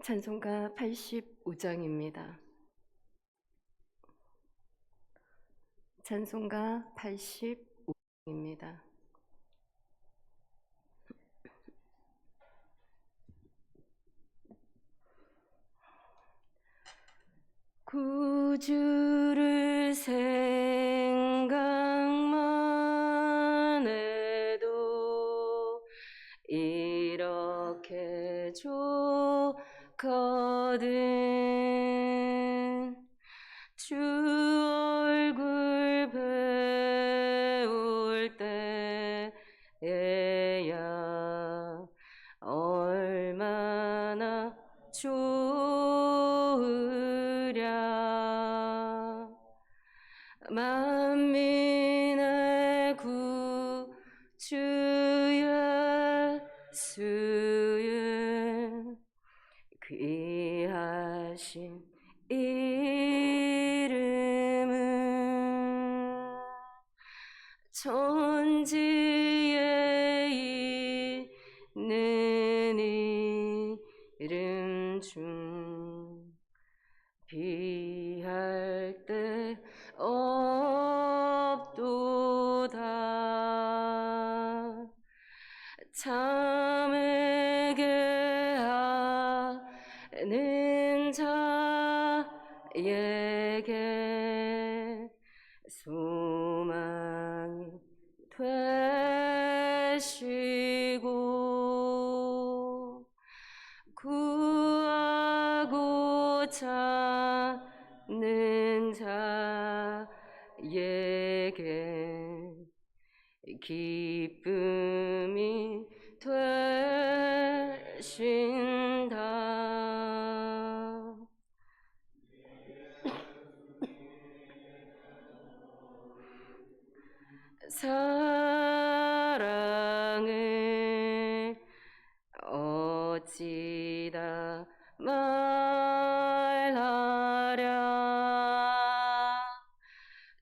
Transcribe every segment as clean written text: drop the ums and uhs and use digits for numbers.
찬송가 85장입니다. 찬송가 85장입니다. 구주를 생각만 해도 이렇게 좋거든. 주 얼굴 배울 때에야 얼마나 좋으랴. 만민의 구주 예수의 귀하신 이름은 천지에 있는 이름 중 비할 데 없도다. 참에게 하는 자에게 소망이 되시고 구하고 찾는 자에게 기쁨이 되신다. 사랑을 어찌다 말하랴.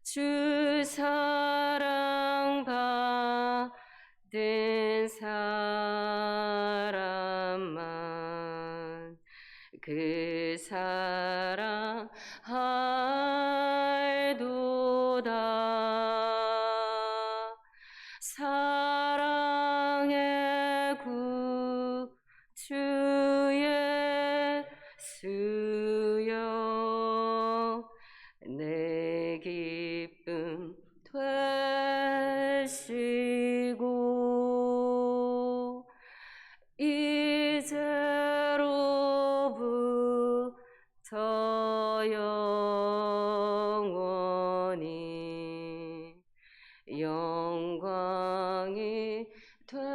주 사랑 받은 사람만 그 사랑 알도다. 사랑의 구주 예수여 내 기쁨 되시고 이제로부터 영원히 영광이 되소서.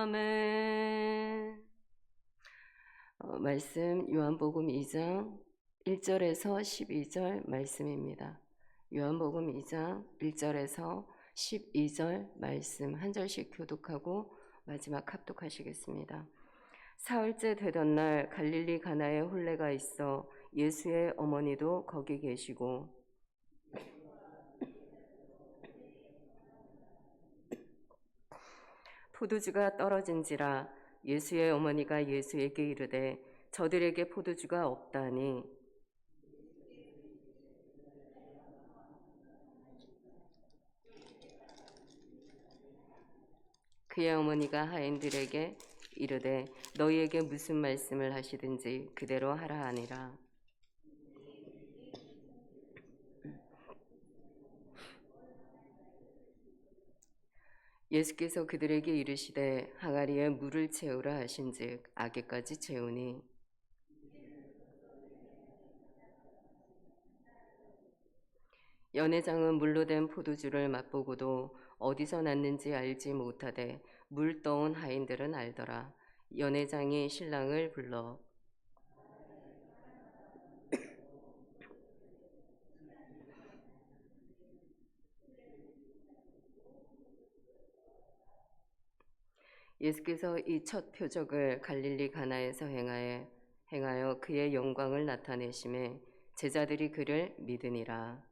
아멘. 말씀 요한복음 2장 1절에서 12절 말씀입니다. 요한복음 2장 1절에서 12절 말씀 한 절씩 교독하고 마지막 합독하시겠습니다. 사흘째 되던 날 갈릴리 가나에 혼례가 있어 예수의 어머니도 거기 계시고 포도주가 떨어진지라. 예수의 어머니가 예수에게 이르되 저들에게 포도주가 없다니. 그의 어머니가 하인들에게 이르되 너희에게 무슨 말씀을 하시든지 그대로 하라 하니라. 예수께서 그들에게 이르시되 항아리에 물을 채우라 하신즉 아귀까지 채우니 연회장은 물로 된 포도주를 맛보고도 어디서 났는지 알지 못하되 물 떠온 하인들은 알더라. 연회장이 신랑을 불러 예수께서 이 첫 표적을 갈릴리 가나에서 행하여 그의 영광을 나타내심에 제자들이 그를 믿으니라.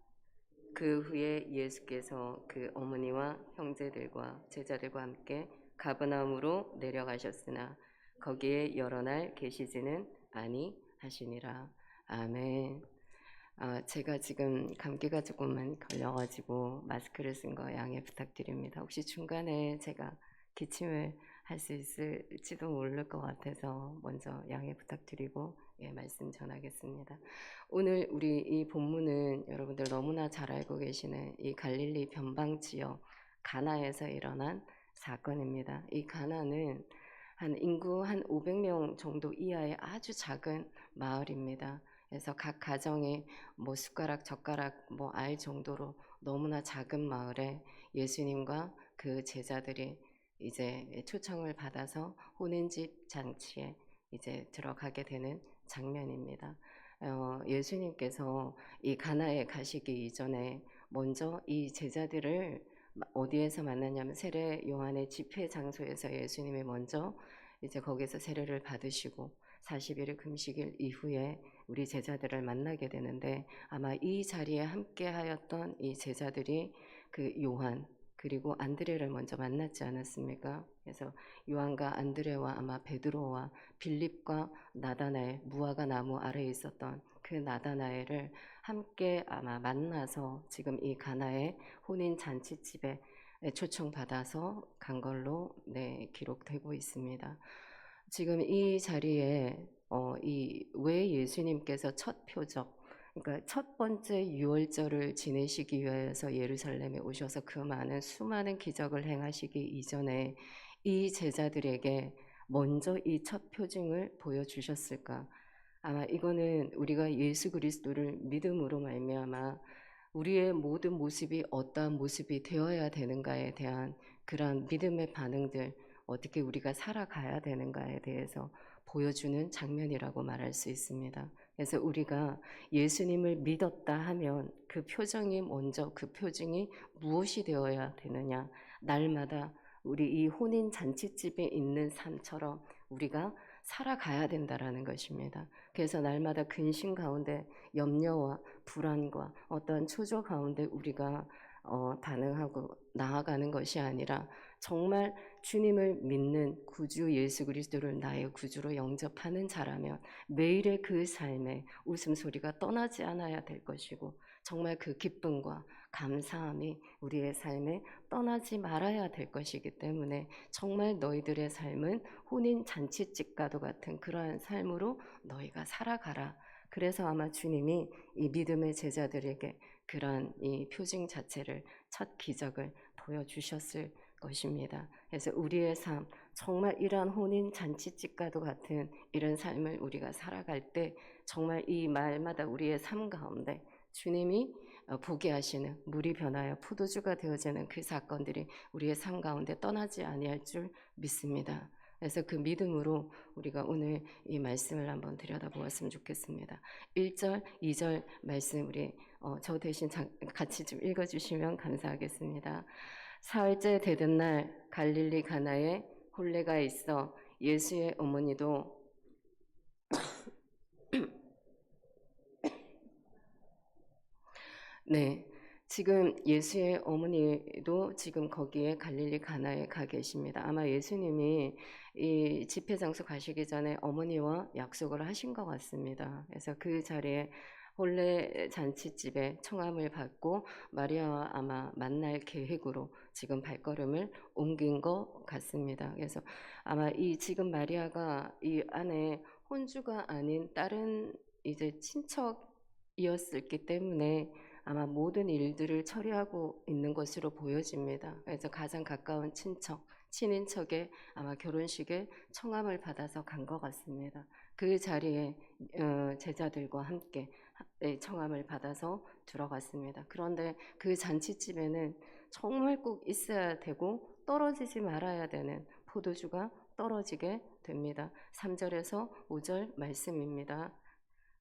그 후에 예수께서 그 어머니와 형제들과 제자들과 함께 가버나움으로 내려가셨으나 거기에 여러 날 계시지는 아니하시니라. 아멘. 제가 지금 감기가 조금만 걸려가지고 마스크를 쓴 거 양해 부탁드립니다. 혹시 중간에 제가 기침을 할 수 있을지도 모를 것 같아서 먼저 양해 부탁드리고 말씀 전하겠습니다. 오늘 우리 이 본문은 여러분들 너무나 잘 알고 계시는 이 갈릴리 변방 지역 가나에서 일어난 사건입니다. 이 가나는 한 인구 한 500명 정도 이하의 아주 작은 마을입니다. 그래서 각 가정에 뭐 숟가락 젓가락 뭐 알 정도로 너무나 작은 마을에 예수님과 그 제자들이 이제 초청을 받아서 혼인집 잔치에 이제 들어가게 되는 장면입니다. 예수님께서 이 가나에 가시기 이전에 먼저 이 제자들을 어디에서 만났냐면 세례 요한의 집회 장소에서 예수님이 먼저 이제 거기서 세례를 받으시고 40일의 금식일 이후에 우리 제자들을 만나게 되는데 아마 이 자리에 함께 하였던 이 제자들이 그 요한 그리고 안드레를 먼저 만났지 않았습니까? 그래서 요한과 안드레와 아마 베드로와 빌립과 나다나엘 무화과 나무 아래에 있었던 그 나다나엘을 함께 아마 만나서 지금 이 가나의 혼인 잔치집에 초청받아서 간 걸로 기록되고 있습니다. 지금 이 자리에 이 왜 예수님께서 첫 표적, 그러니까 첫 번째 유월절을 지내시기 위해서 예루살렘에 오셔서 그 많은 수많은 기적을 행하시기 이전에 이 제자들에게 먼저 이 첫 표징을 보여주셨을까? 아마 이거는 우리가 예수 그리스도를 믿음으로 말미암아 우리의 모든 모습이 어떠한 모습이 되어야 되는가에 대한 그러한 믿음의 반응들, 어떻게 우리가 살아가야 되는가에 대해서 보여주는 장면이라고 말할 수 있습니다. 그래서 우리가 예수님을 믿었다 하면 그 표정이 먼저 그 표징이 무엇이 되어야 되느냐, 날마다 우리 이 혼인 잔치집에 있는 삶처럼 우리가 살아가야 된다라는 것입니다. 그래서 날마다 근심 가운데 염려와 불안과 어떠한 초조 가운데 우리가 반응하고 나아가는 것이 아니라 정말 주님을 믿는 구주 예수 그리스도를 나의 구주로 영접하는 자라면 매일의 그 삶에 웃음소리가 떠나지 않아야 될 것이고 정말 그 기쁨과 감사함이 우리의 삶에 떠나지 말아야 될 것이기 때문에 정말 너희들의 삶은 혼인 잔치집과도 같은 그러한 삶으로 너희가 살아가라. 그래서 아마 주님이 이 믿음의 제자들에게 그러한 이 표징 자체를 첫 기적을 보여주셨을 것입니다. 그래서 우리의 삶 정말 이러한 혼인 잔치집과도 같은 이런 삶을 우리가 살아갈 때 정말 이 말마다 우리의 삶 가운데 주님이 보게 하시는 물이 변하여 포도주가 되어지는 그 사건들이 우리의 삶 가운데 떠나지 아니할 줄 믿습니다. 그래서 그 믿음으로 우리가 오늘 이 말씀을 한번 들여다보았으면 좋겠습니다. 1절, 2절 말씀 우리 저 대신 같이 좀 읽어주시면 감사하겠습니다. 사흘째 되던 날 갈릴리 가나에 혼례가 있어 예수의 어머니도 네, 지금 예수의 어머니도 지금 거기에 갈릴리 가나에 가 계십니다. 아마 예수님이 이 집회 장소 가시기 전에 어머니와 약속을 하신 것 같습니다. 그래서 그 자리에 혼례 잔치집에 청함을 받고 마리아와 아마 만날 계획으로 지금 발걸음을 옮긴 것 같습니다. 그래서 아마 이 지금 마리아가 이 안에 혼주가 아닌 다른 이제 친척이었기 때문에 아마 모든 일들을 처리하고 있는 것으로 보여집니다. 그래서 가장 가까운 친척, 친인척의 아마 결혼식에 청함을 받아서 간 것 같습니다. 그 자리에 제자들과 함께 청함을 받아서 들어갔습니다. 그런데 그 잔치집에는 정말 꼭 있어야 되고 떨어지지 말아야 되는 포도주가 떨어지게 됩니다. 3절에서 5절 말씀입니다.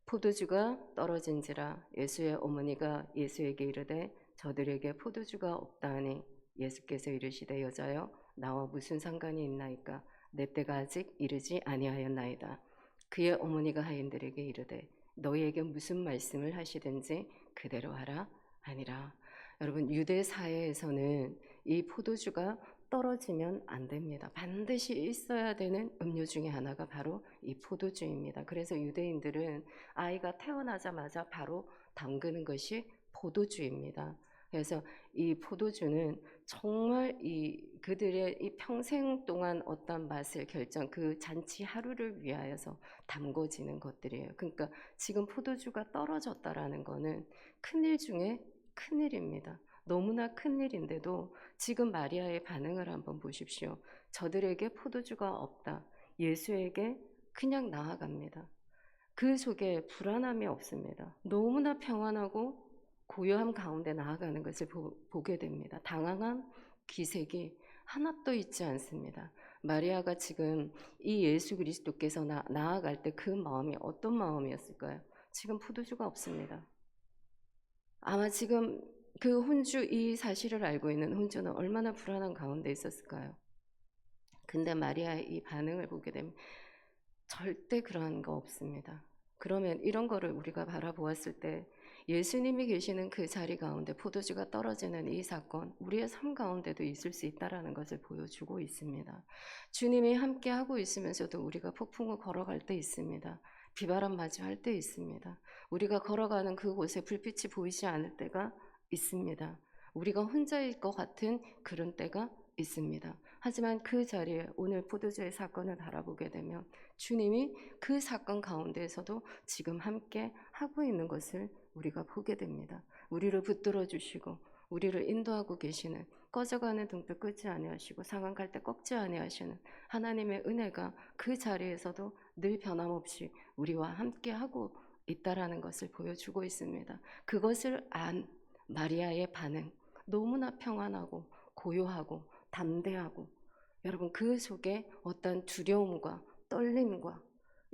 포도주가 떨어진지라 예수의 어머니가 예수에게 이르되 저들에게 포도주가 없다 하니 예수께서 이르시되 여자여 나와 무슨 상관이 있나이까 내 때가 아직 이르지 아니하였나이다. 그의 어머니가 하인들에게 이르되 너희에게 무슨 말씀을 하시든지 그대로 하라 하니라. 여러분, 유대 사회에서는 이 포도주가 떨어지면 안 됩니다. 반드시 있어야 되는 음료 중에 하나가 바로 이 포도주입니다. 그래서 유대인들은 아이가 태어나자마자 바로 담그는 것이 포도주입니다. 그래서 이 포도주는 정말 그들의 이 평생 동안 어떤 맛을 그 잔치 하루를 위하여서 담궈지는 것들이에요. 그러니까 지금 포도주가 떨어졌다라는 거는 큰일 중에 큰일입니다. 너무나 큰일인데도 지금 마리아의 반응을 한번 보십시오. 저들에게 포도주가 없다. 예수에게 그냥 나아갑니다. 그 속에 불안함이 없습니다. 너무나 평안하고 고요함 가운데 나아가는 것을 보게 됩니다. 당황한 기색이 하나도 있지 않습니다. 마리아가 지금 이 예수 그리스도께서 나아갈 때 그 마음이 어떤 마음이었을까요? 지금 포도주가 없습니다. 아마 지금 그 혼주, 이 사실을 알고 있는 혼주는 얼마나 불안한 가운데 있었을까요? 근데 마리아의 이 반응을 보게 되면 절대 그러한 거 없습니다. 그러면 이런 거를 우리가 바라보았을 때 예수님이 계시는 그 자리 가운데 포도주가 떨어지는 이 사건, 우리의 삶 가운데도 있을 수 있다라는 것을 보여주고 있습니다. 주님이 함께 하고 있으면서도 우리가 폭풍을 걸어갈 때 있습니다. 비바람 맞이할 때 있습니다. 우리가 걸어가는 그곳에 불빛이 보이지 않을 때가 있습니다. 우리가 혼자일 것 같은 그런 때가 있습니다. 하지만 그 자리에 오늘 포도주의 사건을 바라보게 되면 주님이 그 사건 가운데에서도 지금 함께 하고 있는 것을 우리가 보게 됩니다. 우리를 붙들어 주시고 우리를 인도하고 계시는, 꺼져가는 등불 끄지 아니하시고 상한 갈 때 꺾지 아니하시는 하나님의 은혜가 그 자리에서도 늘 변함없이 우리와 함께 하고 있다라는 것을 보여주고 있습니다. 그것을 안 마리아의 반응, 너무나 평안하고 고요하고 담대하고, 여러분 그 속에 어떤 두려움과 떨림과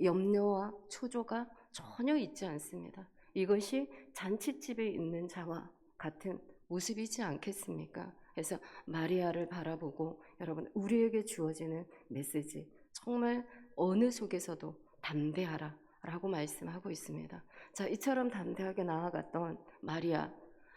염려와 초조가 전혀 있지 않습니다. 이것이 잔치집에 있는 자와 같은 모습이지 않겠습니까? 그래서 마리아를 바라보고 여러분, 우리에게 주어지는 메시지, 정말 어느 속에서도 담대하라 라고 말씀하고 있습니다. 자, 이처럼 담대하게 나아갔던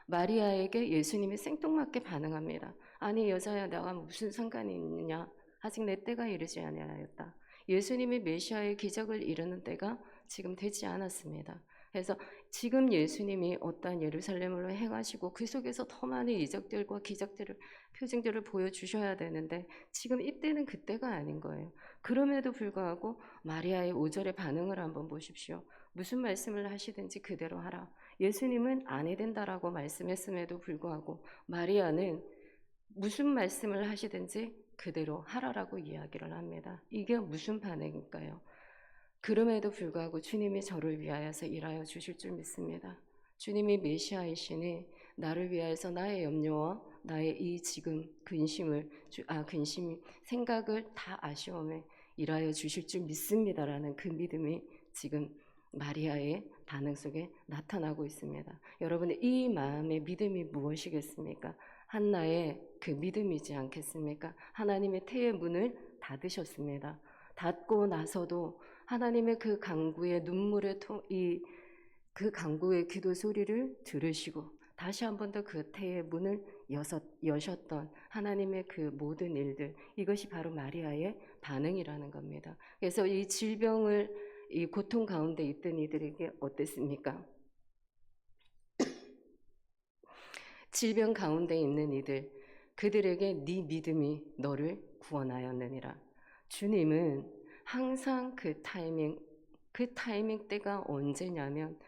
마리아에게 예수님이 생뚱맞게 반응합니다. 아니 여자야, 내가 무슨 상관이 있느냐? 아직 내 때가 이르지 아니하였다. 예수님이 메시아의 기적을 이루는 때가 지금 되지 않았습니다. 그래서 지금 예수님이 어떠한 예루살렘으로 행하시고 그 속에서 더 많은 이적들과 기적들을, 표징들을 보여주셔야 되는데 지금 이때는 그때가 아닌 거예요. 그럼에도 불구하고 마리아의 5절의 반응을 한번 보십시오. 무슨 말씀을 하시든지 그대로 하라. 예수님은 안 해된다라고 말씀했음에도 불구하고 마리아는 무슨 말씀을 하시든지 그대로 하라라고 이야기를 합니다. 이게 무슨 반응일까요? 그럼에도 불구하고 주님이 저를 위하여서 일하여 주실 줄 믿습니다. 주님이 메시아이시니 나를 위하여서 나의 염려와 나의 이 지금 생각을 다 아시오매 일하여 주실 줄 믿습니다라는 그 믿음이 지금 마리아의 반응 속에 나타나고 있습니다. 여러분, 이 마음의 믿음이 무엇이겠습니까? 한나의 그 믿음이지 않겠습니까? 하나님의 태의 문을 닫으셨습니다. 닫고 나서도 하나님의 그 강구의 그 강구의 기도 소리를 들으시고 다시 한 번 더 그 태의 문을 여셨던 하나님의 그 모든 일들, 이것이 바로 마리아의 반응이라는 겁니다. 그래서 이 고통 가운데 있던 이들에게 어땠습니까? 질병 가운데 있는 이들, 그들에게 네 믿음이 너를 구원하였느니라. 주님은 항상 그 타이밍 때가 언제냐면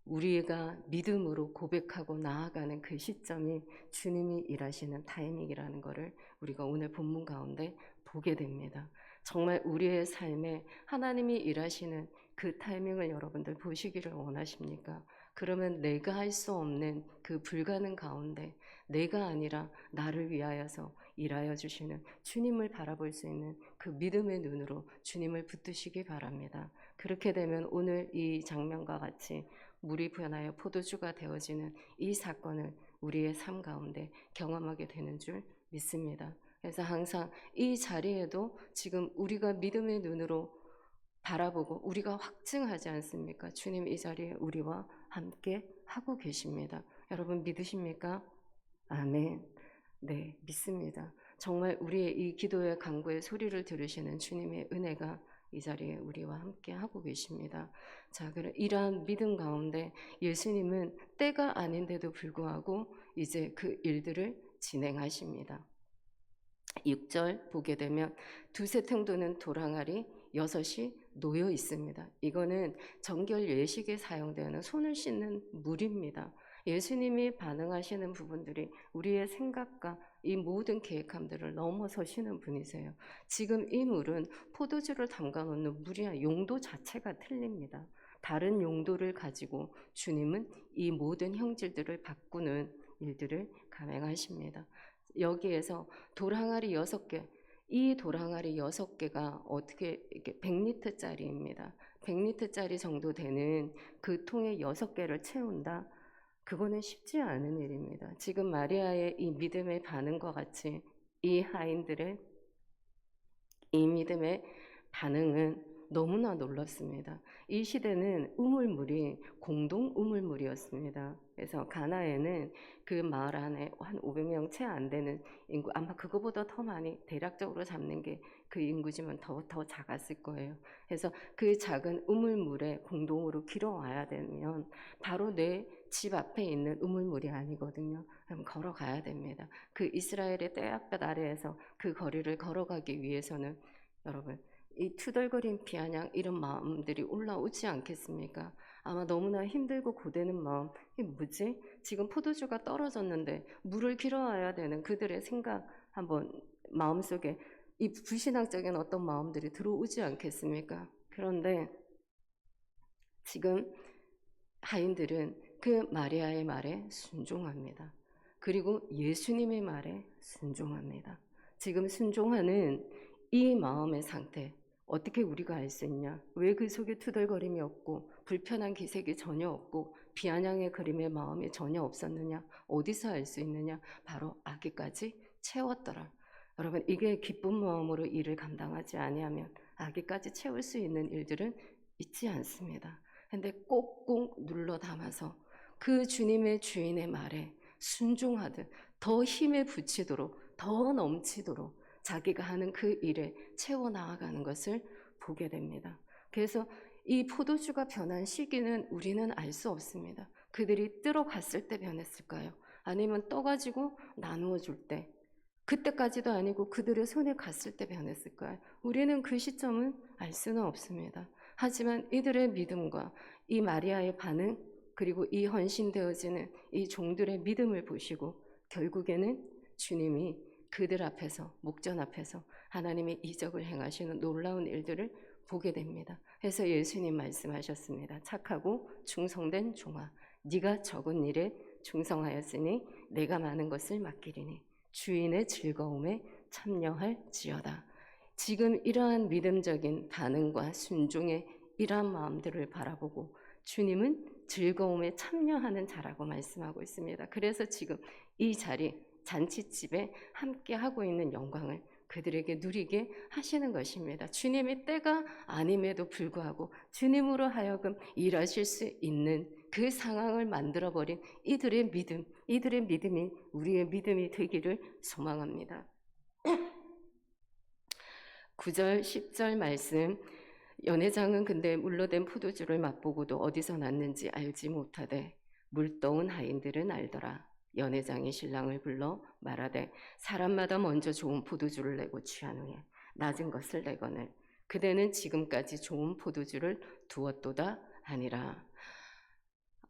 우리가 믿음으로 고백하고 나아가는 그 시점이 주님이 일하시는 타이밍이라는 것을 우리가 오늘 본문 가운데 보게 됩니다. 정말 우리의 삶에 하나님이 일하시는 그 타이밍을 여러분들 보시기를 원하십니까? 그러면 내가 할 수 없는 그 불가능 가운데 내가 아니라 나를 위하여서 일하여 주시는 주님을 바라볼 수 있는 그 믿음의 눈으로 주님을 붙드시기 바랍니다. 그렇게 되면 오늘 이 장면과 같이 물이 변하여 포도주가 되어지는 이 사건을 우리의 삶 가운데 경험하게 되는 줄 믿습니다. 그래서 항상 이 자리에도 지금 우리가 믿음의 눈으로 바라보고 우리가 확증하지 않습니까? 주님 이 자리에 우리와 함께 하고 계십니다. 여러분 믿으십니까? 아멘. 네, 믿습니다. 정말 우리의 이 기도의 간구의 소리를 들으시는 주님의 은혜가 이 자리에 우리와 함께 하고 계십니다. 자, 그럼 이러한 믿음 가운데 예수님은 때가 아닌데도 불구하고 이제 그 일들을 진행하십니다. 6절 보게 되면 두세 통 도는 도랑알이 6이 놓여 있습니다. 이거는 정결 예식에 사용되는 손을 씻는 물입니다. 예수님이 반응하시는 부분들이 우리의 생각과 이 모든 계획함들을 넘어서시는 분이세요. 지금 이 물은 포도주를 담가 놓는 물이 아니라 용도 자체가 틀립니다. 다른 용도를 가지고 주님은 이 모든 형질들을 바꾸는 일들을 감행하십니다. 여기에서 돌항아리 6개, 이 돌항아리 6개가 어떻게 이렇게 100리터짜리입니다. 100리터짜리 정도 되는 그 통에 6개를 채운다. 그거는 쉽지 않은 일입니다. 지금 마리아의 이 믿음의 반응과 같이 이 하인들의 이 믿음의 반응은 너무나 놀랐습니다. 이 시대는 우물물이 공동 우물물이었습니다. 그래서 가나에는 그 마을 안에 한 500명 채 안 되는 인구, 아마 그거보다 더 많이 대략적으로 잡는 게 그 인구지만 더 작았을 거예요. 그래서 그 작은 우물물에 공동으로 길어와야 되면 바로 내 집 앞에 있는 우물물이 아니거든요. 그럼 걸어가야 됩니다. 그 이스라엘의 떼약볕 아래에서 그 거리를 걸어가기 위해서는 여러분 이 투덜거린 비아냥 이런 마음들이 올라오지 않겠습니까? 아마 너무나 힘들고 고되는 마음. 이게 뭐지? 지금 포도주가 떨어졌는데 물을 길어와야 되는 그들의 생각 한번 마음속에 이 불신앙적인 어떤 마음들이 들어오지 않겠습니까? 그런데 지금 하인들은 그 마리아의 말에 순종합니다. 그리고 예수님의 말에 순종합니다. 지금 순종하는 이 마음의 상태, 어떻게 우리가 알 수 있냐? 왜 그 속에 투덜거림이 없고 불편한 기색이 전혀 없고 비아냥의 그림의 마음이 전혀 없었느냐? 어디서 알 수 있느냐? 바로 아기까지 채웠더라. 여러분, 이게 기쁜 마음으로 일을 감당하지 아니하면 아기까지 채울 수 있는 일들은 있지 않습니다. 근데 꼭꼭 눌러 담아서 그 주님의 주인의 말에 순종하듯 더 힘에 붙이도록 더 넘치도록 자기가 하는 그 일에 채워 나아가는 것을 보게 됩니다. 그래서 이 포도주가 변한 시기는 우리는 알 수 없습니다. 그들이 들어갔을 때 변했을까요? 아니면 떠가지고 나누어 줄 때, 그때까지도 아니고 그들의 손에 갔을 때 변했을까요? 우리는 그 시점은 알 수는 없습니다. 하지만 이들의 믿음과 이 마리아의 반응, 그리고 이 헌신되어지는 이 종들의 믿음을 보시고 결국에는 주님이 그들 앞에서, 목전 앞에서 하나님의 이적을 행하시는 놀라운 일들을 보게 됩니다. 그래서 예수님 말씀하셨습니다. 착하고 충성된 종아, 네가 적은 일에 충성하였으니 내가 많은 것을 맡기리니 주인의 즐거움에 참여할지어다. 지금 이러한 믿음적인 반응과 순종의 이러한 마음들을 바라보고 주님은 즐거움에 참여하는 자라고 말씀하고 있습니다. 그래서 지금 이 자리, 잔치집에 함께 하고 있는 영광을 그들에게 누리게 하시는 것입니다. 주님의 때가 아님에도 불구하고 주님으로 하여금 일하실 수 있는 그 상황을 만들어버린 이들의 믿음, 이들의 믿음이 우리의 믿음이 되기를 소망합니다. 9절, 10절 말씀, 연회장은 근데 물로 된 포도주를 맛보고도 어디서 났는지 알지 못하되 물떠온 하인들은 알더라. 연회장이 신랑을 불러 말하되 사람마다 먼저 좋은 포도주를 내고 취한 후에 낮은 것을 내거늘 그대는 지금까지 좋은 포도주를 두었도다 하니라.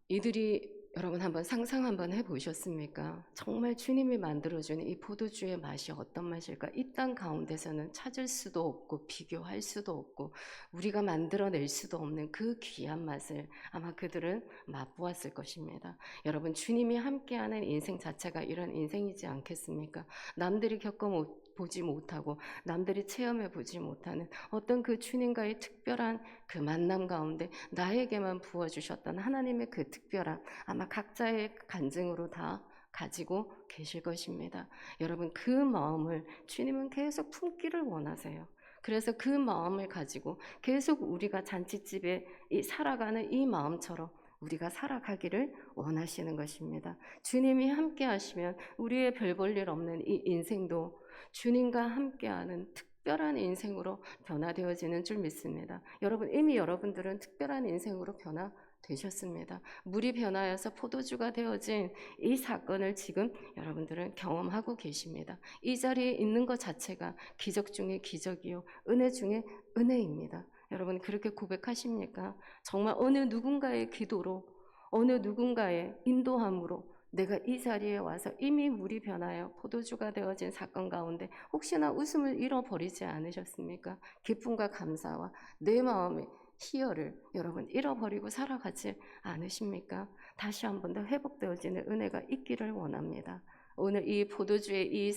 이들이 여러분 한번 상상 한번 해보셨습니까? 정말 주님이 만들어주는 이 포도주의 맛이 어떤 맛일까? 이 땅 가운데서는 찾을 수도 없고 비교할 수도 없고 우리가 만들어낼 수도 없는 그 귀한 맛을 아마 그들은 맛보았을 것입니다. 여러분 주님이 함께하는 인생 자체가 이런 인생이지 않겠습니까? 남들이 겪어보지 못하고 남들이 체험해보지 못하는 어떤 그 주님과의 특별한 그 만남 가운데 나에게만 부어주셨던 하나님의 그 특별한 아마 각자의 간증으로 다 가지고 계실 것입니다. 여러분 그 마음을 주님은 계속 품기를 원하세요. 그래서 그 마음을 가지고 계속 우리가 잔치집에 살아가는 이 마음처럼 우리가 살아가기를 원하시는 것입니다. 주님이 함께 하시면 우리의 별 볼 일 없는 이 인생도 주님과 함께하는 특별한 인생으로 변화되어지는 줄 믿습니다. 여러분, 이미 여러분들은 특별한 인생으로 변화되셨습니다. 물이 변하여서 포도주가 되어진 이 사건을 지금 여러분들은 경험하고 계십니다. 이 자리에 있는 것 자체가 기적 중에 기적이요, 은혜 중에 은혜입니다. 여러분, 그렇게 고백하십니까? 정말 어느 누군가의 기도로, 어느 누군가의 인도함으로 내가 이 자리에 와서 이미 물이 변하여 포도주가 되어진 사건 가운데 혹시나 웃음을 잃어버리지 않으셨습니까? 기쁨과 감사와 내 마음의 희열을 여러분 잃어버리고 살아가지 않으십니까? 다시 한 번 더 회복되어지는 은혜가 있기를 원합니다. 오늘 이 포도주의 이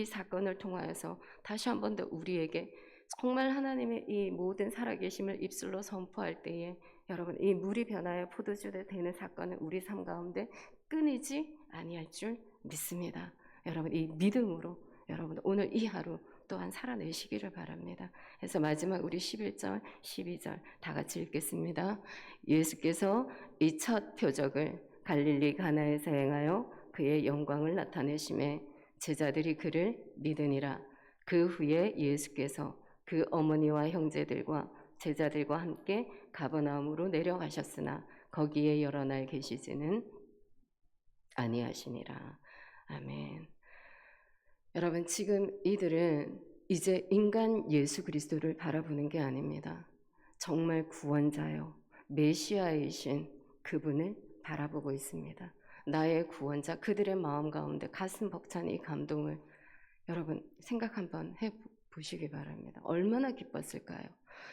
사건을 통하여서 다시 한 번 더 우리에게 정말 하나님의 이 모든 살아계심을 입술로 선포할 때에 여러분, 이 물이 변하여 포도주가 되는 사건은 우리 삶 가운데 끊이지 아니할 줄 믿습니다. 여러분, 이 믿음으로 여러분 오늘 이 하루 또한 살아내시기를 바랍니다. 그래서 마지막 우리 11절, 12절 다 같이 읽겠습니다. 예수께서 이 첫 표적을 갈릴리 가나에서 행하여 그의 영광을 나타내심에 제자들이 그를 믿으니라. 그 후에 예수께서 그 어머니와 형제들과 제자들과 함께 가버나움으로 내려가셨으나 거기에 여러 날 계시지는 아니하시니라. 아멘. 여러분, 지금 이들은 이제 인간 예수 그리스도를 바라보는 게 아닙니다. 정말 구원자요, 메시아이신 그분을 바라보고 있습니다. 나의 구원자, 그들의 마음 가운데 가슴 벅찬 이 감동을 여러분 생각 한번 해보시기 바랍니다. 얼마나 기뻤을까요?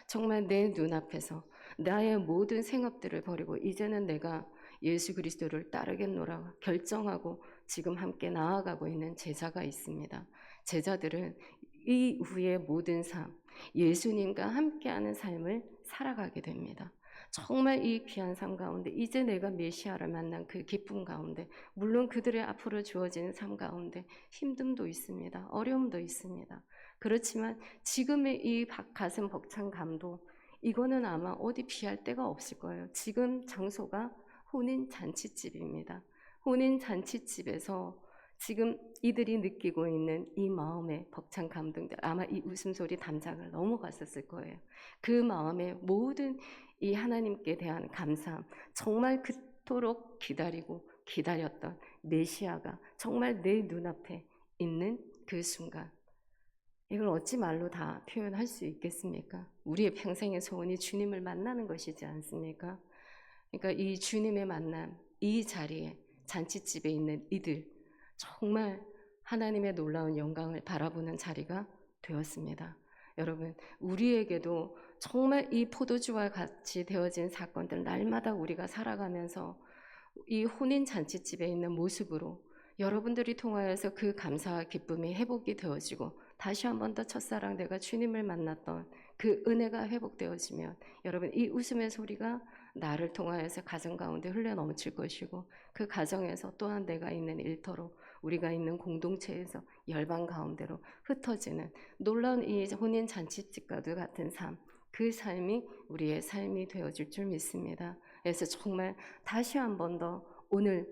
정말 내 눈앞에서 나의 모든 생업들을 버리고 이제는 내가 예수 그리스도를 따르겠노라 결정하고 지금 함께 나아가고 있는 제자가 있습니다. 제자들은 이후의 모든 삶, 예수님과 함께하는 삶을 살아가게 됩니다. 정말 이 귀한 삶 가운데 이제 내가 메시아를 만난 그 기쁨 가운데 물론 그들의 앞으로 주어지는 삶 가운데 힘듦도 있습니다. 어려움도 있습니다. 그렇지만 지금의 이 가슴 벅찬 감동 이거는 아마 어디 비할 데가 없을 거예요. 지금 장소가 혼인 잔치집입니다. 혼인 잔치집에서 지금 이들이 느끼고 있는 이 마음의 벅찬 감동들 아마 이 웃음소리 담장을 넘어갔었을 거예요. 그 마음의 모든 이 하나님께 대한 감사함, 정말 그토록 기다리고 기다렸던 메시아가 정말 내 눈앞에 있는 그 순간 이걸 어찌 말로 다 표현할 수 있겠습니까? 우리의 평생의 소원이 주님을 만나는 것이지 않습니까? 그러니까 이 주님의 만남, 이 자리에 잔치집에 있는 이들 정말 하나님의 놀라운 영광을 바라보는 자리가 되었습니다. 여러분, 우리에게도 정말 이 포도주와 같이 되어진 사건들 날마다 우리가 살아가면서 이 혼인 잔치집에 있는 모습으로 여러분들이 통하여서 그 감사와 기쁨이 회복이 되어지고 다시 한 번 더 첫사랑 내가 주님을 만났던 그 은혜가 회복되어지면 여러분 이 웃음의 소리가 나를 통하여서 가정 가운데 흘러 넘칠 것이고 그 가정에서 또한 내가 있는 일터로 우리가 있는 공동체에서 열방 가운데로 흩어지는 놀라운 이 혼인 잔치집과도 같은 삶, 그 삶이 우리의 삶이 되어질 줄 믿습니다. 그래서 정말 다시 한 번 더 오늘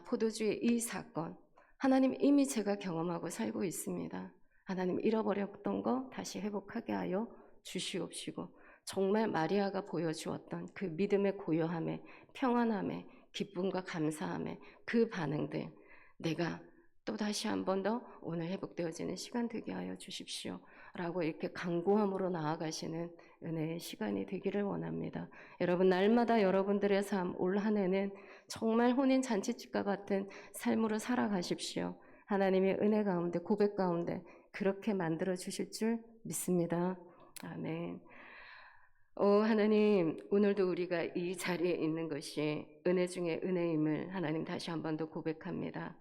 포도주의 이 사건 하나님 이미 제가 경험하고 살고 있습니다. 하나님 잃어버렸던 거 다시 회복하게 하여 주시옵시고 정말 마리아가 보여주었던 그 믿음의 고요함에 평안함에 기쁨과 감사함에 그 반응들 내가 또 다시 한 번 더 오늘 회복되어지는 시간 되게 하여 주십시오 라고 이렇게 간구함으로 나아가시는 은혜의 시간이 되기를 원합니다. 여러분 날마다 여러분들의 삶 올 한 해는 정말 혼인 잔치집과 같은 삶으로 살아가십시오. 하나님의 은혜 가운데 고백 가운데 그렇게 만들어 주실 줄 믿습니다. 아멘. 하나님 오늘도 우리가 이 자리에 있는 것이 은혜 중에 은혜임을 하나님 다시 한 번 더 고백합니다.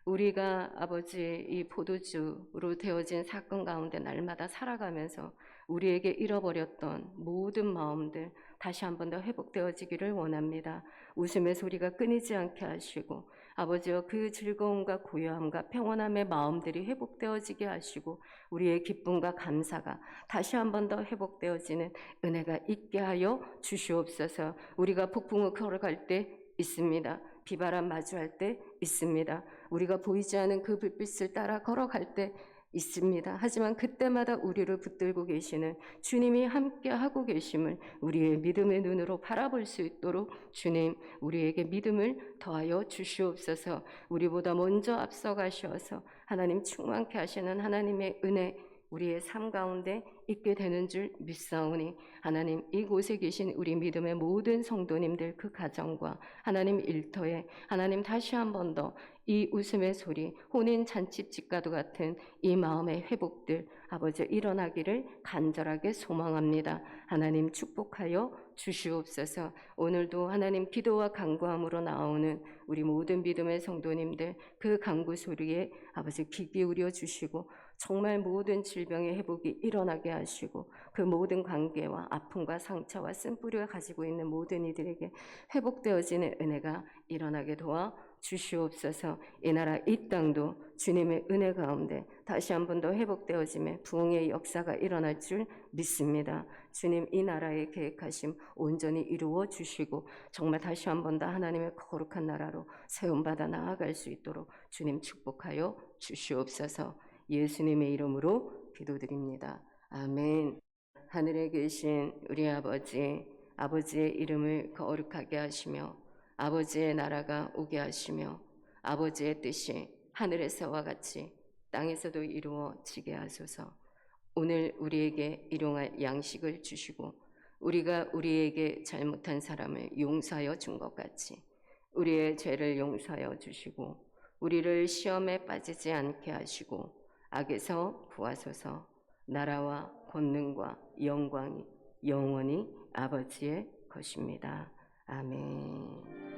우리가 아버지 이 포도주로 되어진 사건 가운데 날마다 살아가면서 우리에게 잃어버렸던 모든 마음들 다시 한 번 더 회복되어지기를 원합니다. 웃음의 소리가 끊이지 않게 하시고 아버지여 그 즐거움과 고요함과 평온함의 마음들이 회복되어지게 하시고 우리의 기쁨과 감사가 다시 한 번 더 회복되어지는 은혜가 있게 하여 주시옵소서. 우리가 폭풍을 걸어갈 때 있습니다. 비바람 마주할 때 있습니다. 우리가 보이지 않은 그 불빛을 따라 걸어갈 때 있습니다. 하지만 그때마다 우리를 붙들고 계시는 주님이 함께 하고 계심을 우리의 믿음의 눈으로 바라볼 수 있도록 주님 우리에게 믿음을 더하여 주시옵소서. 우리보다 먼저 앞서가셔서 하나님 충만케 하시는 하나님의 은혜 우리의 삶 가운데 있게 되는 줄 믿사오니 하나님 이곳에 계신 우리 믿음의 모든 성도님들 그 가정과 하나님 일터에 하나님 다시 한 번 더 이 웃음의 소리 혼인 잔치집과도 같은 이 마음의 회복들 아버지 일어나기를 간절하게 소망합니다. 하나님 축복하여 주시옵소서. 오늘도 하나님 기도와 간구함으로 나오는 우리 모든 믿음의 성도님들 그 간구 소리에 아버지 귀 기울여 주시고 정말 모든 질병의 회복이 일어나게 하시고 그 모든 관계와 아픔과 상처와 쓴뿌리가 가지고 있는 모든 이들에게 회복되어지는 은혜가 일어나게 도와 주시옵소서. 이 나라 이 땅도 주님의 은혜 가운데 다시 한 번 더 회복되어짐에 부흥의 역사가 일어날 줄 믿습니다. 주님 이 나라의 계획하심 온전히 이루어 주시고 정말 다시 한 번 더 하나님의 거룩한 나라로 세움받아 나아갈 수 있도록 주님 축복하여 주시옵소서. 예수님의 이름으로 기도드립니다. 아멘. 하늘에 계신 우리 아버지, 아버지의 이름을 거룩하게 하시며 아버지의 나라가 오게 하시며 아버지의 뜻이 하늘에서와 같이 땅에서도 이루어지게 하소서. 오늘 우리에게 일용할 양식을 주시고 우리가 우리에게 잘못한 사람을 용서하여 준 것 같이 우리의 죄를 용서하여 주시고 우리를 시험에 빠지지 않게 하시고 악에서 구하소서. 나라와 권능과 영광이 영원히 아버지의 것입니다. 아멘.